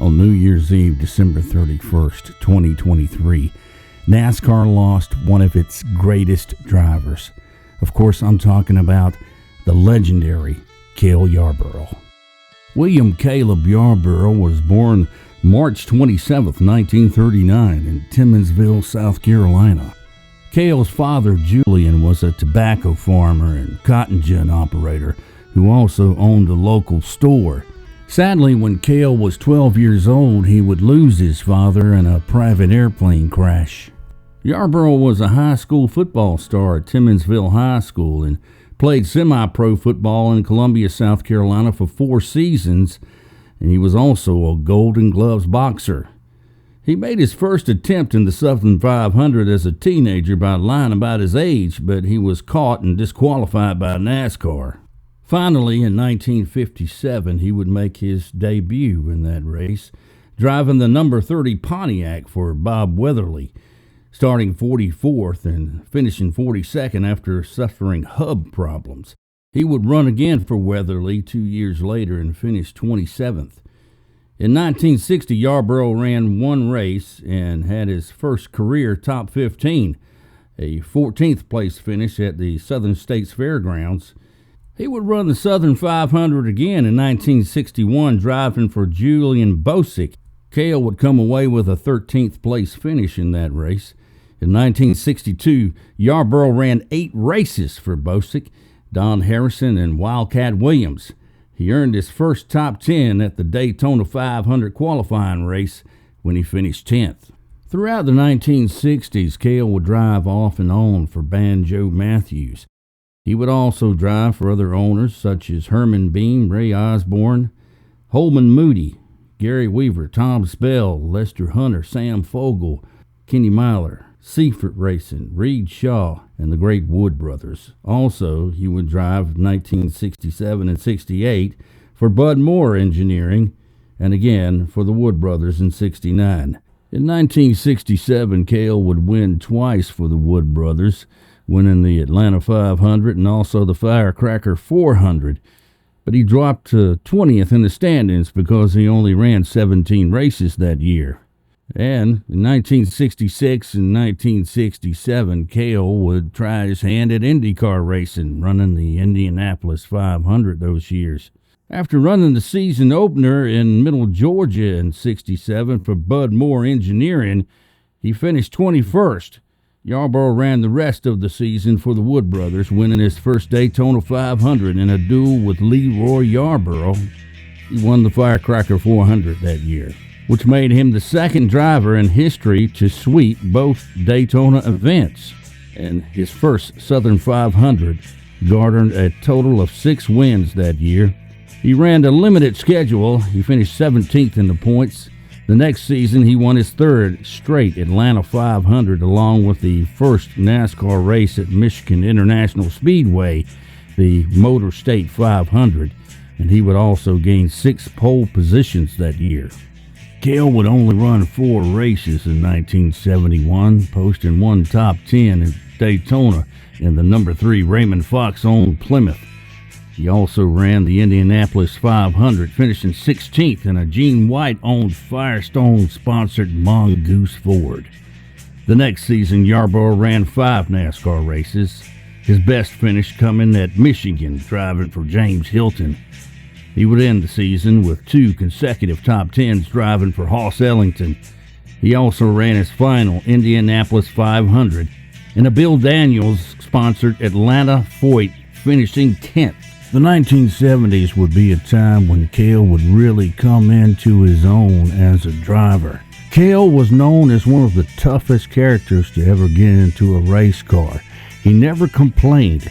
On New Year's Eve, December 31st, 2023, NASCAR lost one of its greatest drivers. Of course, I'm talking about the legendary Cale Yarborough. William Caleb Yarborough was born March 27, 1939 in Timmonsville, South Carolina. Cale's father, Julian, was a tobacco farmer and cotton gin operator who also owned a local store. Sadly, when Cale was 12 years old, he would lose his father in a private airplane crash. Yarborough was a high school football star at Timmonsville High School and played semi-pro football in Columbia, South Carolina for 4 seasons, and he was also a Golden Gloves boxer. He made his first attempt in the Southern 500 as a teenager by lying about his age, but he was caught and disqualified by NASCAR. Finally, in 1957, he would make his debut in that race, driving the number 30 Pontiac for Bob Weatherly, starting 44th and finishing 42nd after suffering hub problems. He would run again for Weatherly 2 years later and finish 27th. In 1960, Yarborough ran one race and had his first career top 15, a 14th place finish at the Southern States Fairgrounds. He would run the Southern 500 again in 1961, driving for Julian Bosick. Cale would come away with a 13th place finish in that race. In 1962, Yarborough ran 8 races for Bosick, Don Harrison, and Wildcat Williams. He earned his first top 10 at the Daytona 500 qualifying race when he finished 10th. Throughout the 1960s, Cale would drive off and on for Banjo Matthews. He would also drive for other owners such as Herman Beam, Ray Osborne, Holman Moody, Gary Weaver, Tom Spell, Lester Hunter, Sam Fogel, Kenny Myler, Seifert Racing, Reed Shaw, and the great Wood brothers. Also, he would drive 1967 and 68 for Bud Moore Engineering, and again for the Wood brothers in 69. In 1967, Cale would win twice for the Wood brothers, winning the Atlanta 500 and also the Firecracker 400. But he dropped to 20th in the standings because he only ran 17 races that year. And in 1966 and 1967, Cale would try his hand at IndyCar racing, running the Indianapolis 500 those years. After running the season opener in Middle Georgia in 67 for Bud Moore Engineering, he finished 21st. Yarborough ran the rest of the season for the Wood brothers, winning his first Daytona 500 in a duel with Leroy Yarborough. He won the Firecracker 400 that year, which made him the second driver in history to sweep both Daytona events. And his first Southern 500 garnered a total of 6 wins that year. He ran a limited schedule. He finished 17th in the points. The next season, he won his 3rd straight Atlanta 500, along with the first NASCAR race at Michigan International Speedway, the Motor State 500, and he would also gain 6 pole positions that year. Cale would only run 4 races in 1971, posting one top 10 at Daytona in the number 3 Raymond Fox-owned Plymouth. He also ran the Indianapolis 500, finishing 16th in a Gene White-owned Firestone-sponsored Mongoose Ford. The next season, Yarborough ran 5 NASCAR races, his best finish coming at Michigan, driving for James Hilton. He would end the season with 2 consecutive top 10s driving for Hoss Ellington. He also ran his final Indianapolis 500 in a Bill Daniels-sponsored Atlanta Foyt, finishing 10th. The 1970s would be a time when Cale would really come into his own as a driver. Cale was known as one of the toughest characters to ever get into a race car. He never complained.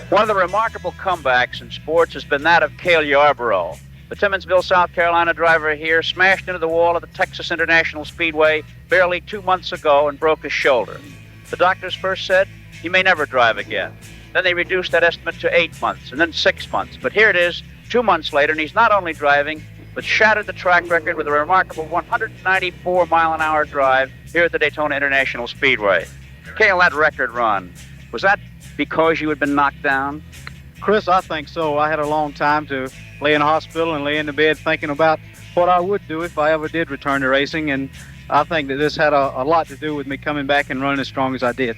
One of the remarkable comebacks in sports has been that of Cale Yarborough. The Timmonsville, South Carolina driver here smashed into the wall at the Texas International Speedway barely 2 months ago and broke his shoulder. The doctors first said he may never drive again. Then they reduced that estimate to 8 months and then 6 months. But here it is, 2 months later, and he's not only driving, but shattered the track record with a remarkable 194-mile-an-hour drive here at the Daytona International Speedway. Cale, that record run, was that because you had been knocked down? Chris, I think so. I had a long time to lay in the hospital and lay in the bed thinking about what I would do if I ever did return to racing, and I think that this had a lot to do with me coming back and running as strong as I did.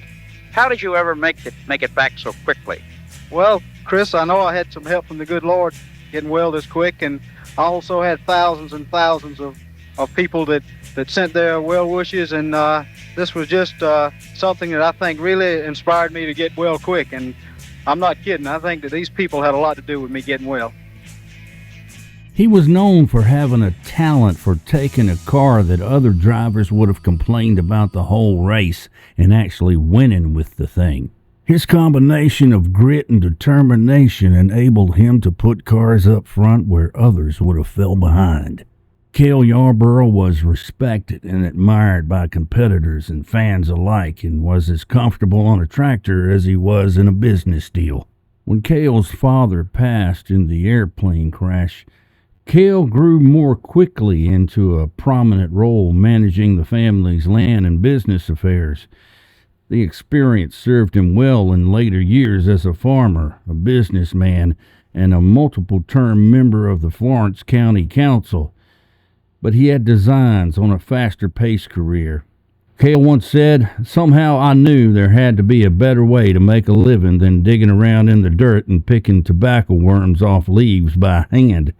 How did you ever make it back so quickly? Well, Chris, I know I had some help from the good Lord getting well this quick, and I also had thousands and thousands of people that sent their well wishes, and this was just something that I think really inspired me to get well quick, and I'm not kidding. I think that these people had a lot to do with me getting well. He was known for having a talent for taking a car that other drivers would have complained about the whole race and actually winning with the thing. His combination of grit and determination enabled him to put cars up front where others would have fell behind. Cale Yarborough was respected and admired by competitors and fans alike and was as comfortable on a tractor as he was in a business deal. When Cale's father passed in the airplane crash, Cale grew more quickly into a prominent role managing the family's land and business affairs. The experience served him well in later years as a farmer, a businessman, and a multiple-term member of the Florence County Council. But he had designs on a faster-paced career. Cale once said, "Somehow I knew there had to be a better way to make a living than digging around in the dirt and picking tobacco worms off leaves by hand."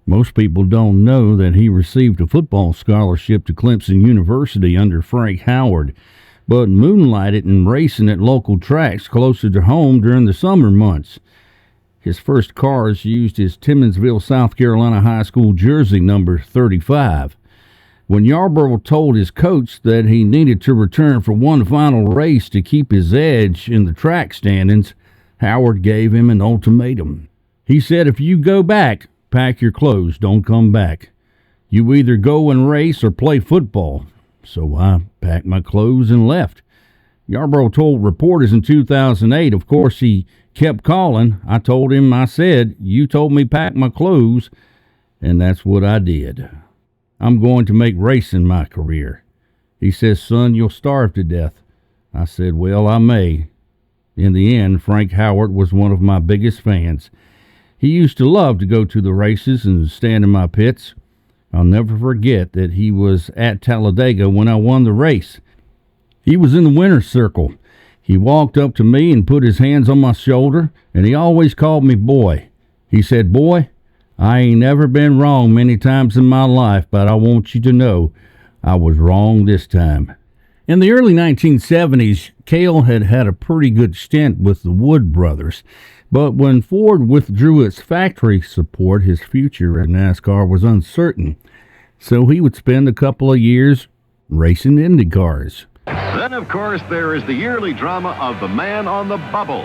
Most people don't know that he received a football scholarship to Clemson University under Frank Howard, but moonlighted in racing at local tracks closer to home during the summer months. His first cars used his Timmonsville, South Carolina high school jersey number 35. When Yarborough told his coach that he needed to return for one final race to keep his edge in the track standings, Howard gave him an ultimatum. He said, "If you go back, pack your clothes, don't come back. You either go and race or play football." So I packed my clothes and left. Yarborough told reporters in 2008, of course, he kept calling. I told him, I said, "You told me pack my clothes," and that's what I did. "I'm going to make racing my career." He says, "Son, you'll starve to death." I said, "Well, I may." In the end, Frank Howard was one of my biggest fans. He used to love to go to the races and stand in my pits. I'll never forget that he was at Talladega when I won the race. He was in the winner's circle. He walked up to me and put his hands on my shoulder, and he always called me boy. He said, "Boy, I ain't never been wrong many times in my life, but I want you to know I was wrong this time." In the early 1970s, Cale had had a pretty good stint with the Wood brothers, but when Ford withdrew its factory support, his future in NASCAR was uncertain. So he would spend a couple of years racing Indy cars. Then, of course, there is the yearly drama of the man on the bubble.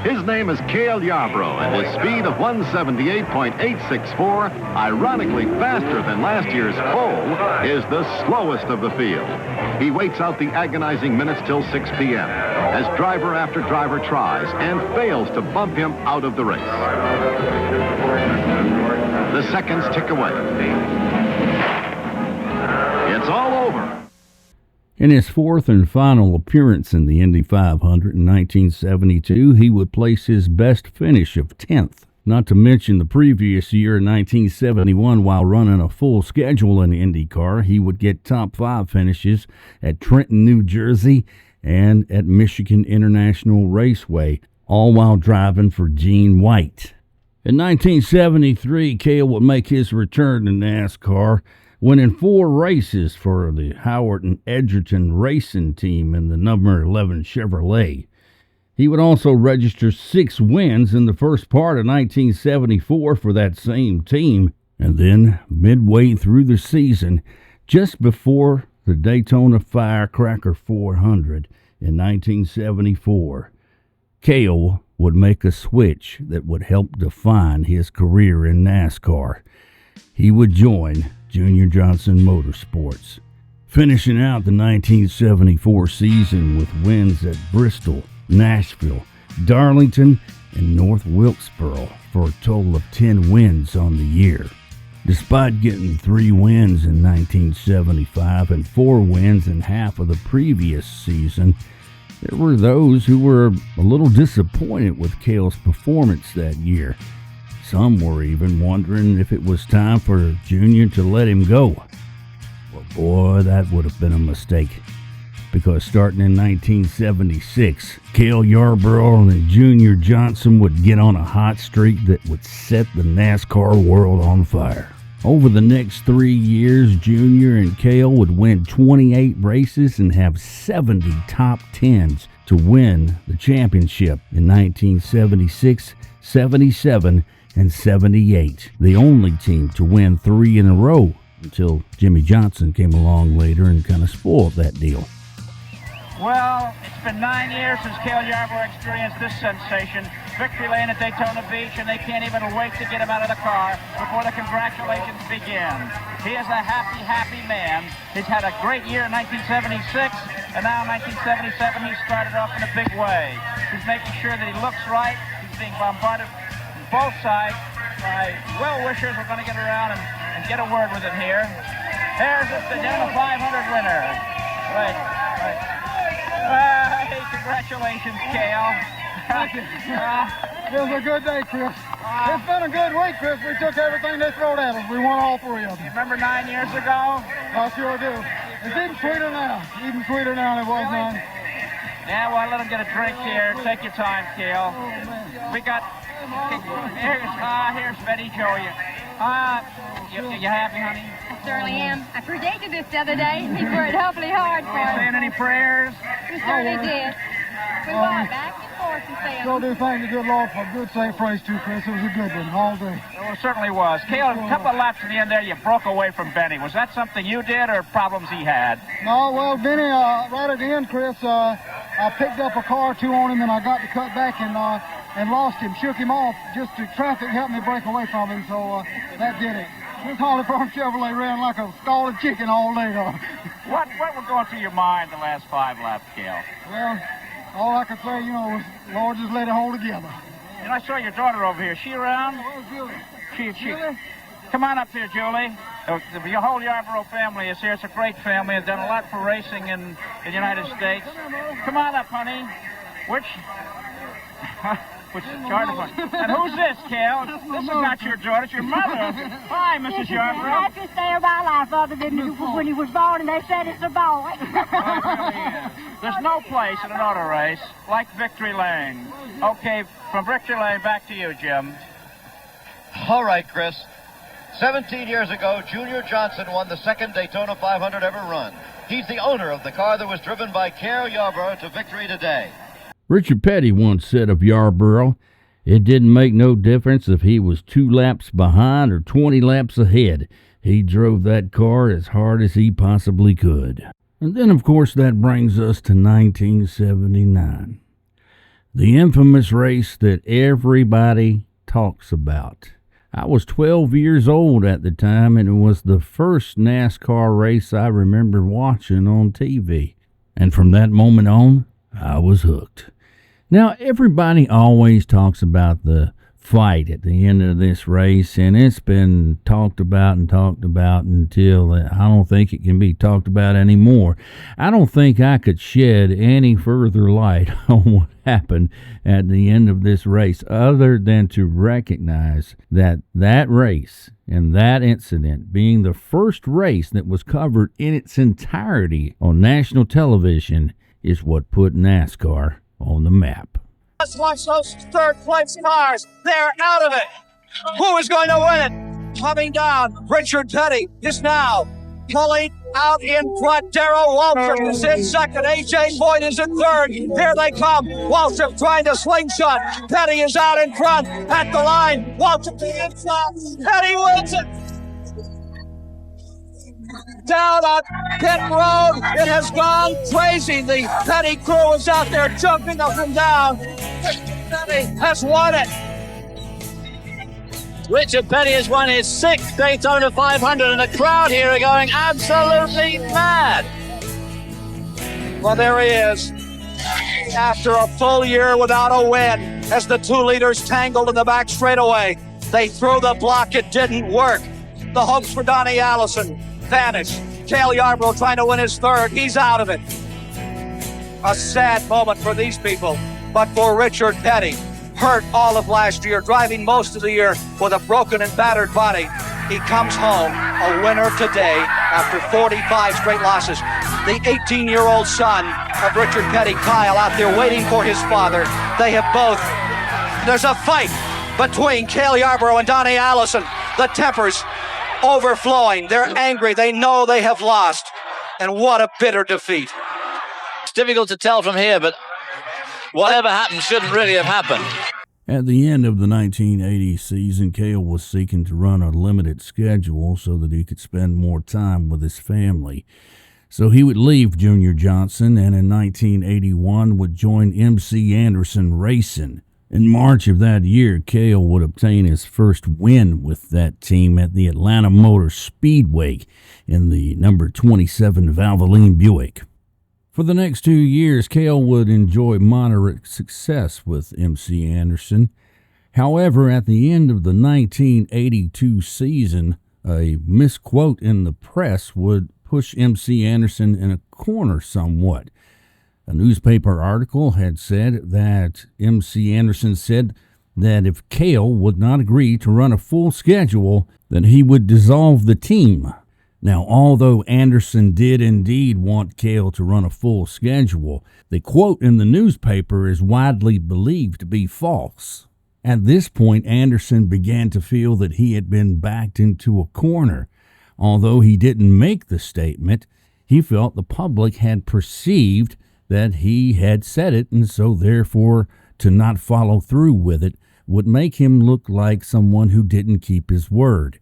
His name is Cale Yarborough, and his speed of 178.864, ironically faster than last year's foal, is the slowest of the field. He waits out the agonizing minutes till 6 p.m. as driver after driver tries and fails to bump him out of the race. The seconds tick away. It's all over. In his fourth and final appearance in the Indy 500 in 1972, he would place his best finish of 10th. Not to mention the previous year in 1971, while running a full schedule in the IndyCar, he would get top 5 finishes at Trenton, New Jersey, and at Michigan International Raceway, all while driving for Gene White. In 1973, Cale would make his return to NASCAR, winning 4 races for the Howard and Edgerton racing team in the number 11 Chevrolet. He would also register 6 wins in the first part of 1974 for that same team, and then midway through the season, just before the Daytona Firecracker 400 in 1974, Cale would make a switch that would help define his career in NASCAR. He would join Junior Johnson Motorsports, finishing out the 1974 season with wins at Bristol, Nashville, Darlington, and North Wilkesboro for a total of 10 wins on the year. Despite getting 3 wins in 1975 and 4 wins in half of the previous season, there were those who were a little disappointed with Cale's performance that year. Some were even wondering if it was time for Junior to let him go. Well, boy, that would have been a mistake. Because starting in 1976, Cale Yarborough and Junior Johnson would get on a hot streak that would set the NASCAR world on fire. Over the next 3 years, Junior and Cale would win 28 races and have 70 top 10s to win the championship in 1976, 77, and 78. The only team to win 3 in a row until Jimmy Johnson came along later and kind of spoiled that deal. Well, it's been 9 years since Cale Yarborough experienced this sensation. Victory lane at Daytona Beach, and they can't even wait to get him out of the car before the congratulations begin. He is a happy, happy man. He's had a great year in 1976, and now in 1977 he started off in a big way. He's making sure that he looks right. He's being bombarded from both sides by well-wishers. We're going to get around and get a word with him here. There's the Daytona 500 winner. Right. Hey, congratulations, Cale. Thank you. It was a good day, Chris. It's been a good week, Chris. We took everything they threw at us. We won all 3 of them. Remember 9 years ago? I sure do. It's even sweeter now. Even sweeter now than it was then. Yeah, well, let him get a drink here. Take your time, Cale. We got... Here's Betty Jo. You happy, honey? I certainly am. I predicted this the other day. He worked awfully hard for You it. saying any prayers? We certainly did. We walked back and forth and said, So do thank the good Lord for a good, safe race, too, Chris. It was a good one all day. Well, it certainly was. Cale, a couple of laps in the end there, you broke away from Benny. Was that something you did or problems he had? No, well, Benny, right at the end, Chris, I picked up a car or two on him, and I got to cut back and lost him, shook him off. Just the traffic helped me break away from him, so that did it. This Holly Farms Chevrolet ran like a scalded chicken all day, though. What was going through your mind the last 5 laps, Cale? Well, all I could say, was, Lord, just let it hold together. I saw your daughter over here. Is she around? Where's Julie? She. Julie? Come on up here, Julie. Your whole Yarborough family is here. It's a great family. It's done a lot for racing in the United States. Come on up, honey. Which Yarborough. And who's this, Cale? This is not your daughter. It's your mother. Hi, Mrs. Yarborough. The happiest day of my life, other than when he was born, and they said it's a boy. There's no place in an auto race like Victory Lane. Okay, from Victory Lane, back to you, Jim. All right, Chris. 17 years ago, Junior Johnson won the second Daytona 500 ever run. He's the owner of the car that was driven by Cale Yarborough to victory today. Richard Petty once said of Yarborough, it didn't make no difference if he was 2 laps behind or 20 laps ahead. He drove that car as hard as he possibly could. And then, of course, that brings us to 1979. The infamous race that everybody talks about. I was 12 years old at the time, and it was the first NASCAR race I remember watching on TV. And from that moment on, I was hooked. Now, everybody always talks about the fight at the end of this race, and it's been talked about until I don't think it can be talked about anymore. I don't think I could shed any further light on what happened at the end of this race other than to recognize that race and that incident being the first race that was covered in its entirety on national television is what put NASCAR on the map. Let's watch those third-place cars. They're out of it. Who is going to win it? Coming down, Richard Petty is now pulling out in front. Darrell Waltrip is in second. A.J. Boyd is in third. Here they come. Waltrip trying to slingshot. Petty is out in front at the line. Waltrip to the inside. Petty wins it. Down on pit road, it has gone crazy. The Petty crew is out there jumping up and down. Petty has won it. Richard Petty has won his 6th Daytona 500, and the crowd here are going absolutely mad. Well, there he is. After a full year without a win, as the 2 leaders tangled in the back straightaway, they threw the block. It didn't work. The hopes for Donnie Allison vanished. Cale Yarborough trying to win his 3rd. He's out of it. A sad moment for these people, but for Richard Petty, hurt all of last year, driving most of the year with a broken and battered body. He comes home a winner today after 45 straight losses. The 18-year-old son of Richard Petty, Kyle, out there waiting for his father. They have both. There's a fight between Cale Yarborough and Donnie Allison. The tempers overflowing. They're angry. They know they have lost. And what a bitter defeat. It's difficult to tell from here, but whatever happened shouldn't really have happened. At the end of the 1980 season, Cale was seeking to run a limited schedule so that he could spend more time with his family. So he would leave Junior Johnson and in 1981 would join MC Anderson Racing. In March of that year, Cale would obtain his first win with that team at the Atlanta Motor Speedway in the number 27 Valvoline Buick. For the next 2 years, Cale would enjoy moderate success with MC Anderson. However, at the end of the 1982 season, a misquote in the press would push MC Anderson in a corner somewhat. A newspaper article had said that MC Anderson said that if Cale would not agree to run a full schedule, then he would dissolve the team. Now, although Anderson did indeed want Cale to run a full schedule, the quote in the newspaper is widely believed to be false. At this point, Anderson began to feel that he had been backed into a corner. Although he didn't make the statement, he felt the public had perceived that he had said it, and so therefore to not follow through with it would make him look like someone who didn't keep his word.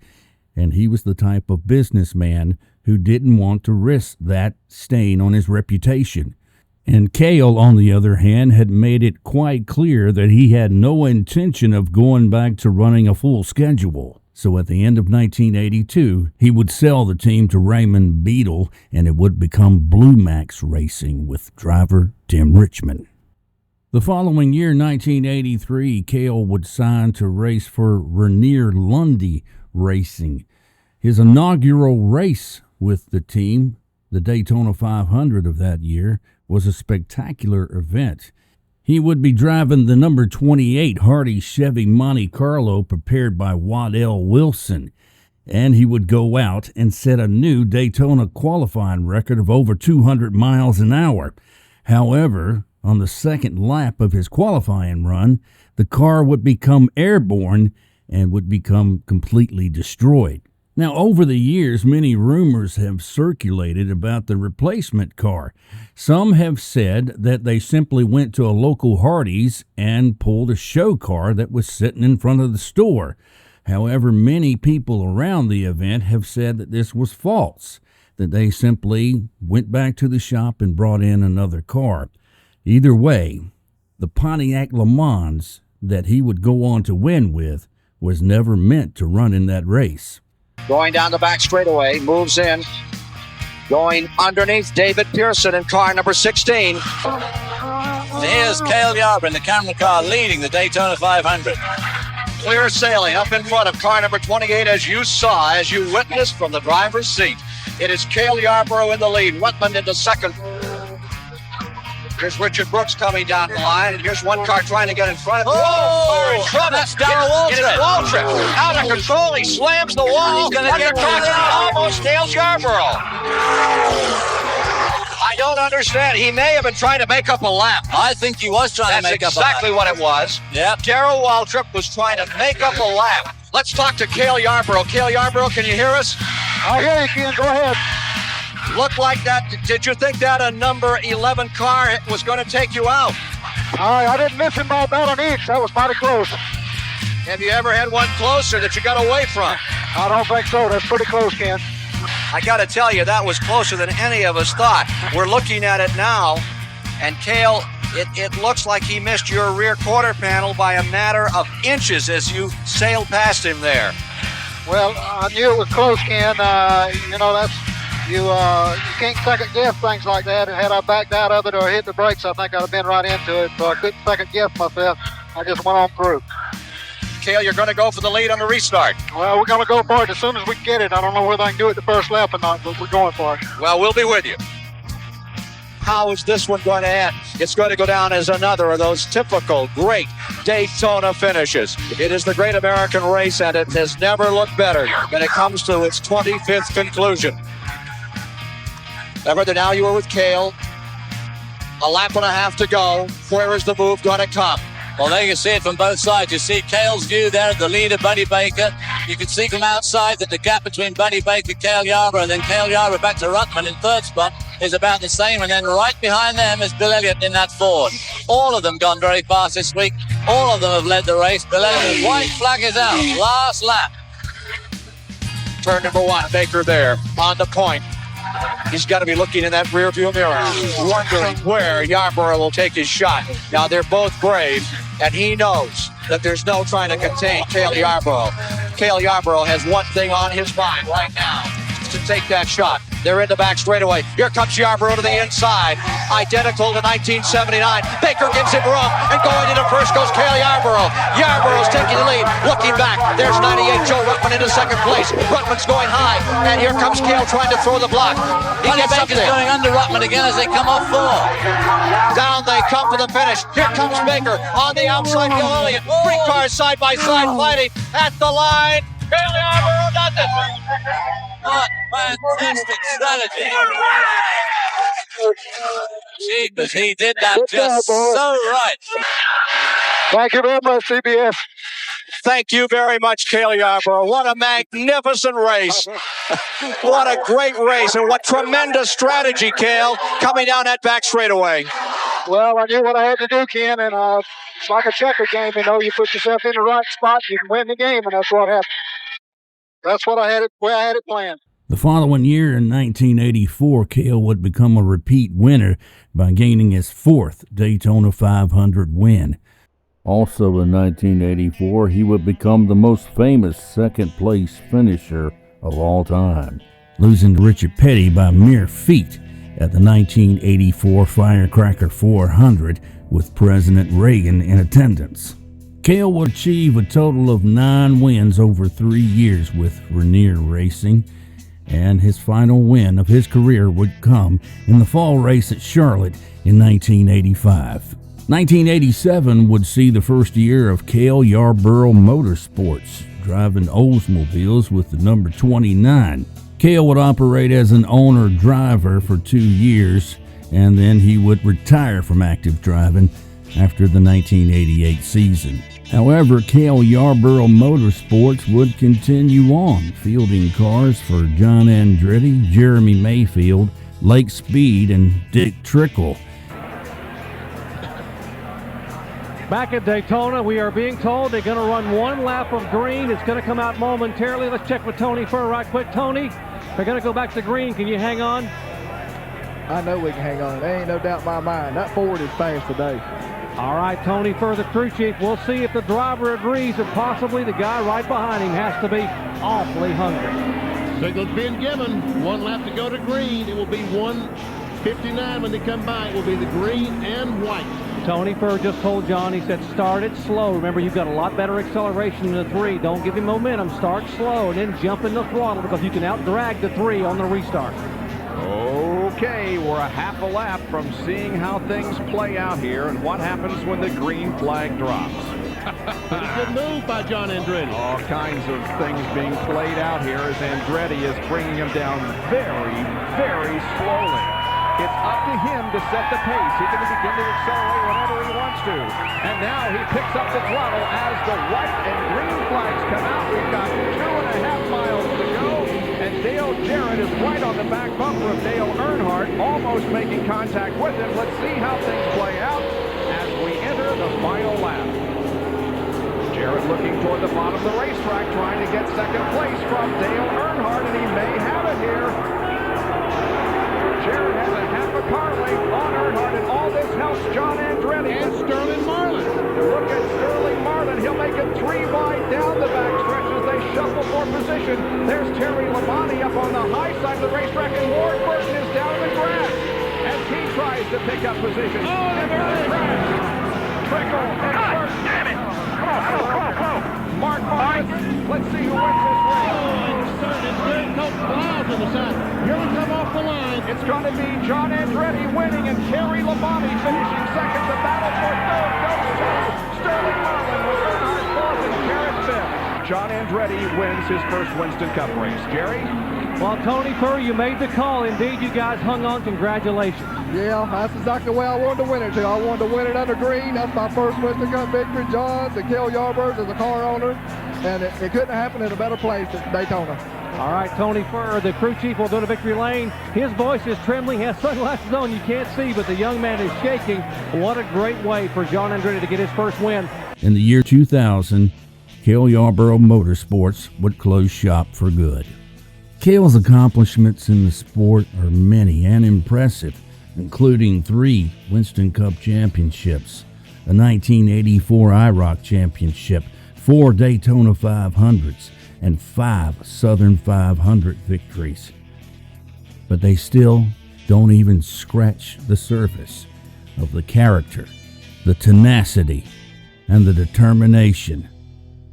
And he was the type of businessman who didn't want to risk that stain on his reputation. And Cale, on the other hand, had made it quite clear that he had no intention of going back to running a full schedule. So at the end of 1982, he would sell the team to Raymond Beadle, and it would become Blue Max Racing with driver Tim Richmond. The following year, 1983, Cale would sign to race for Rainier Lundy Racing. His inaugural race with the team, the Daytona 500 of that year, was a spectacular event. He would be driving the number 28 Hardy Chevy Monte Carlo prepared by Waddell Wilson, and he would go out and set a new Daytona qualifying record of over 200 miles an hour. However, on the second lap of his qualifying run, the car would become airborne and would become completely destroyed. Now, over the years, many rumors have circulated about the replacement car. Some have said that they simply went to a local Hardee's and pulled a show car that was sitting in front of the store. However, many people around the event have said that this was false, that they simply went back to the shop and brought in another car. Either way, the Pontiac Le Mans that he would go on to win with was never meant to run in that race. Going down the back straightaway, moves in. Going underneath David Pearson in car number 16. Here's Cale Yarborough in the camera car leading the Daytona 500. Clear sailing up in front of car number 28 as you witnessed from the driver's seat. It is Cale Yarborough in the lead. Rutland into second. Here's Richard Brooks coming down the line, and here's one car trying to get in front of him. Oh, that's Darrell Waltrip. It is Waltrip. Out of control, he slams the wall. He's gonna get almost nails Yarborough. I don't understand. He may have been trying to make up a lap. I think he was trying to make up a lap. That's exactly what it was. Yep. Darrell Waltrip was trying to make up a lap. Let's talk to Cale Yarborough. Cale Yarborough, can you hear us? I hear you, Ken. Go ahead. Looked like that. Did you think that a number 11 car was going to take you out? I didn't miss him by about an inch. That was mighty close. Have you ever had one closer that you got away from? I don't think so. That's pretty close, Ken. I got to tell you, that was closer than any of us thought. We're looking at it now, and Cale, it looks like he missed your rear quarter panel by a matter of inches as you sailed past him there. Well, I knew it was close, Ken. You can't second guess things like that. And had I backed out of it or hit the brakes, I think I'd have been right into it. So I couldn't second guess myself. I just went on through. Cale, you're going to go for the lead on the restart. Well, we're going to go for it as soon as we get it. I don't know whether I can do it the first lap or not, but we're going for it. Well, we'll be with you. how is this one going to end? It's going to go down as another of those typical great Daytona finishes. It is the great American race, and it has never looked better when it comes to its 25th conclusion. Remember that now you are with Cale. A lap and a half to go. Where is the move going to come? Well, there you can see it from both sides. You see Cale's view there at the lead of Buddy Baker. You can see from outside that the gap between Buddy Baker, Cale Yarborough, and then Cale Yarborough back to Ruttman in third spot is about the same. And then right behind them is Bill Elliott in that Ford. All of them gone very fast this week. All of them have led the race. Bill Elliott, white flag is out. Last lap. Turn number one, Baker there on the point. He's got to be looking in that rearview mirror, wondering where Yarborough will take his shot. Now, they're both brave, and he knows that there's no trying to contain Cale Yarborough. Cale Yarborough has one thing on his mind right now, to take that shot. They're in the back straightaway. Here comes Yarborough to the inside. Identical to 1979. Baker gives him room, and going into first goes Cale Yarborough. Yarborough's taking the lead. Looking back, there's 98 Joe Ruttman into second place. Ruttman's going high, and here comes Cale trying to throw the block. He gets up Baker's there. going under Ruttman again as they come off 4. Down they come for the finish. Here comes Baker on the outside. Bill Elliott. 3 cars side by side fighting at the line. Cale Yarborough does it. What fantastic strategy. Jeepers, he did that just so right. Thank you very much, CBS. Thank you very much, Cale Yarborough. What a magnificent race. What a great race, and what tremendous strategy, Cale, coming down that back straightaway. Well, I knew what I had to do, Ken, and it's like a checker game. You know, you put yourself in the right spot, you can win the game, and that's what happened. That's what I had it planned. The following year, in 1984, Cale would become a repeat winner by gaining his 4th Daytona 500 win. Also in 1984, he would become the most famous second-place finisher of all time, losing to Richard Petty by mere feet at the 1984 Firecracker 400 with President Reagan in attendance. Cale would achieve a total of 9 wins over 3 years with Rainier Racing, and his final win of his career would come in the fall race at Charlotte in 1985. 1987 would see the first year of Cale Yarborough Motorsports, driving Oldsmobiles with the number 29. Cale would operate as an owner-driver for 2 years, and then he would retire from active driving after the 1988 season. However, Cale Yarborough Motorsports would continue on, fielding cars for John Andretti, Jeremy Mayfield, Lake Speed, and Dick Trickle. Back at Daytona, we are being told they're going to run 1 lap of green. It's going to come out momentarily. Let's check with Tony Furr right quick. Tony, they're going to go back to green. Can you hang on? I know we can hang on. There ain't no doubt in my mind. That Ford is fast today. All right, Tony Furr, the crew chief. We'll see if the driver agrees, and possibly the guy right behind him has to be awfully hungry. Signal's being given. 1 lap to go to green. It will be 1:59 when they come by. It will be the green and white. Tony Furr just told John, he said, start it slow. Remember, you've got a lot better acceleration than the 3. Don't give him momentum. Start slow and then jump in the throttle because you can out-drag the 3 on the restart. Okay, we're a half a lap from seeing how things play out here and what happens when the green flag drops. Pretty good move by John Andretti. All kinds of things being played out here as Andretti is bringing him down very, very slowly. It's up to him to set the pace. He can begin to accelerate whenever he wants to. And now he picks up the throttle as the white and green flags come out. We've got 2.5 miles to go. And Dale Jarrett is right on the back bumper of Dale Earnhardt, almost making contact with him. Let's see how things play out as we enter the final lap. Jarrett looking toward the bottom of the racetrack, trying to get second place from Dale Earnhardt, and he may have it here. Jarrett has a half a car length on Earnhardt, and all this helps John Andretti. And Sterling Marlin. Look at Sterling Marlin. He'll make it 3 wide down the backstretch as they shuffle for position. There's Terry Labonte up on the high side of the racetrack, and Ward Burton is down in the grass as he tries to pick up position. Oh, and there's a crash. Trickle and Burton. Damn it. Come on. Mark Martin. Let's see who wins this race. Oh, and Sterling Coach Blount to the side. Here we come off the line. It's going to be John Andretti winning and Kerry Labonte finishing second. The battle for third goes to Sterling Marlin with Earnhardt fourth and Jarrett fifth. John Andretti wins his first Winston Cup race. Jerry? Well, Tony Furr, you made the call. Indeed, you guys hung on. Congratulations. Yeah, that's exactly the way I wanted to win it, too. I wanted to win it under green. That's my first Winston Cup victory. John's and Cale Yarborough as a car owner. And it couldn't happen in a better place than Daytona. All right, Tony Furr, the crew chief, will go to victory lane. His voice is trembling. He has sunglasses on. You can't see, but the young man is shaking. What a great way for John Andretti to get his first win. In the year 2000, Cale Yarborough Motorsports would close shop for good. Cale's accomplishments in the sport are many and impressive, including 3 Winston Cup championships, a 1984 IROC championship, 4 Daytona 500s, and 5 Southern 500 victories. But they still don't even scratch the surface of the character, the tenacity, and the determination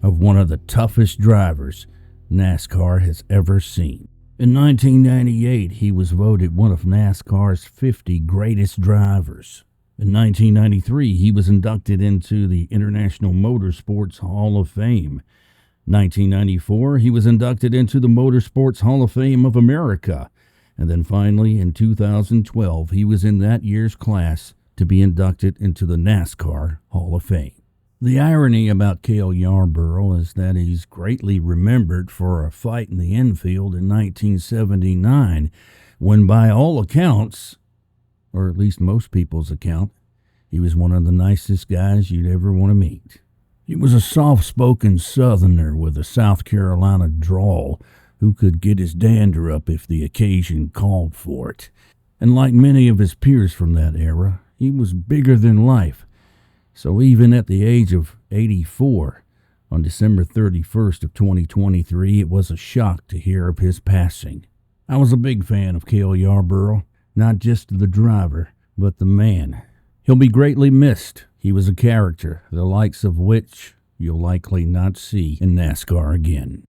of one of the toughest drivers NASCAR has ever seen. In 1998, he was voted one of NASCAR's 50 greatest drivers. In 1993, he was inducted into the International Motorsports Hall of Fame. 1994, he was inducted into the Motorsports Hall of Fame of America. And then finally, in 2012, he was in that year's class to be inducted into the NASCAR Hall of Fame. The irony about Cale Yarborough is that he's greatly remembered for a fight in the infield in 1979, when by all accounts, or at least most people's account, he was one of the nicest guys you'd ever want to meet. He was a soft-spoken Southerner with a South Carolina drawl who could get his dander up if the occasion called for it. And like many of his peers from that era, he was bigger than life. So even at the age of 84, on December 31st of 2023, it was a shock to hear of his passing. I was a big fan of Cale Yarborough, not just the driver, but the man. He'll be greatly missed. He was a character, the likes of which you'll likely not see in NASCAR again.